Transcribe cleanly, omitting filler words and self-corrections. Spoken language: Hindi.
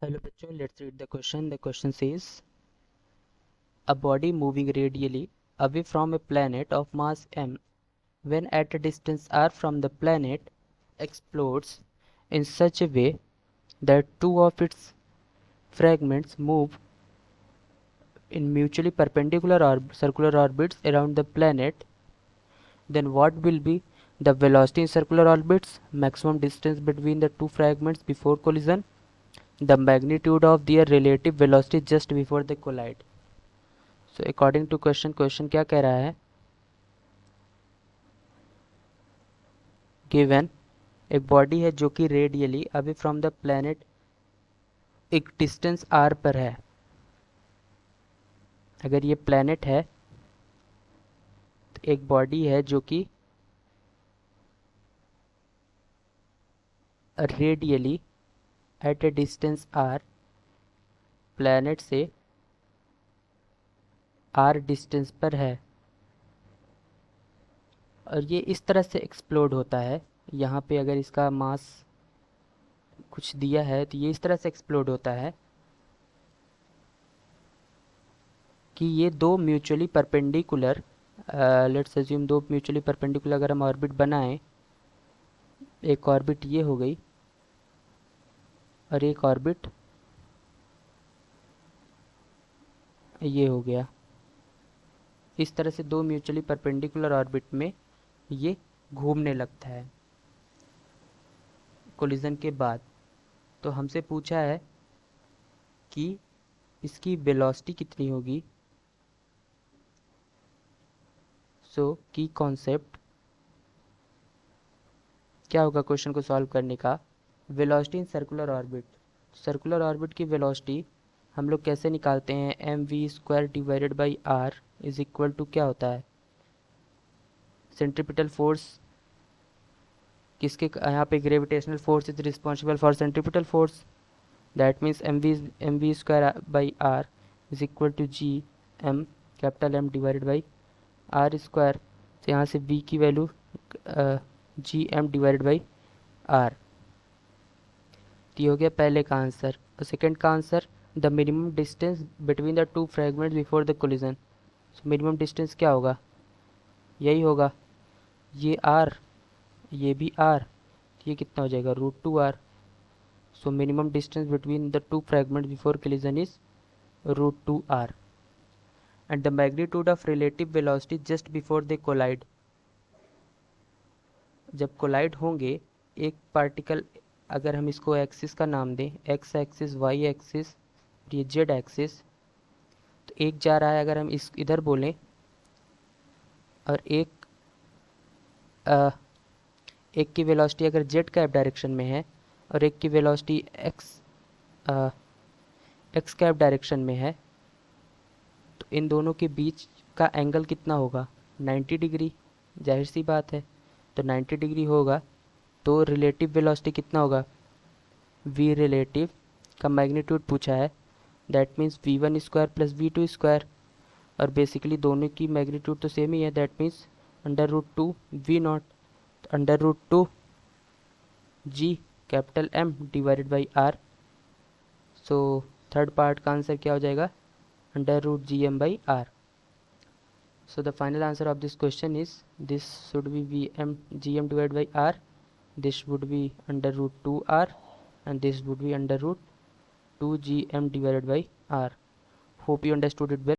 Hello बच्चों, let's read the question. The question says, a body moving radially away from a planet of mass m, when at a distance r from the planet, explodes in such a way that two of its fragments move in mutually perpendicular circular orbits around the planet, then what will be the velocity in circular orbits, maximum distance between the two fragments before collision, the magnitude of their relative velocity just before they collide? So according to question क्या कह रहा है? गिवन एक बॉडी है जो कि radially away from the planet एक डिस्टेंस आर पर है. अगर ये प्लैनेट है तो एक बॉडी है जो कि radially at a distance R, planet से आर डिस्टेंस पर है और ये इस तरह से एक्सप्लोड होता है. यहाँ पे अगर इसका मास कुछ दिया है तो ये इस तरह से एक्सप्लोड होता है कि ये दो म्यूचुअली परपेंडिकुलर, लेट्स अज्यूम दो म्यूचुअली परपेंडिकुलर अगर हम ऑर्बिट बनाएं, एक ऑर्बिट ये हो गई और एक ऑर्बिट ये हो गया. इस तरह से दो म्यूचुअली परपेंडिकुलर ऑर्बिट में ये घूमने लगता है कोलिजन के बाद. तो हमसे पूछा है कि इसकी वेलोसिटी कितनी होगी. सो की कॉन्सेप्ट क्या होगा क्वेश्चन को सॉल्व करने का? Velocity in circular orbit. Circular orbit की वेलोसिटी हम लोग कैसे निकालते हैं? M V square divided by R is equal to क्या होता है? सेंट्रीपिटल फोर्स किसके, यहाँ पे gravitational force is responsible for centripetal force. That means M V square by R is equal to G M capital M divided by R square. तो यहाँ से v की value G M divided by are. ये हो गया पहले का आंसर. और सेकेंड का answer, the minimum distance between the two fragments before the collision. So minimum distance क्या होगा? यही होगा, ये आर ये भी आर, ये कितना हो जाएगा? √2r. So minimum distance between the two fragments before collision is √2r. And the magnitude of relative velocity just before they collide. जब कोलाइड होंगे एक पार्टिकल, अगर हम इसको एक्सिस का नाम दें, एक्स एक्सिस, वाई एक्सिस, ये जेड एक्सिस, तो एक जा रहा है अगर हम इस इधर बोलें और एक की वेलोसिटी अगर जेड कैप डायरेक्शन में है और एक की वेलोसिटी एक्स कैप डायरेक्शन में है, तो इन दोनों के बीच का एंगल कितना होगा? 90 डिग्री. जाहिर सी बात है, तो 90 डिग्री होगा. तो रिलेटिव वेलोसिटी कितना होगा? v रिलेटिव का मैग्नीट्यूड पूछा है, that means v1 square plus v2 square. और बेसिकली दोनों की मैग्नीट्यूड तो सेम ही है, that means √2 v0, √2 g capital M divided by r. So third part का आंसर क्या हो जाएगा? √gm by r. So the final answer of this question is, this should be gm divided by r, this would be √2r, and this would be √2gm divided by r. Hope you understood it well.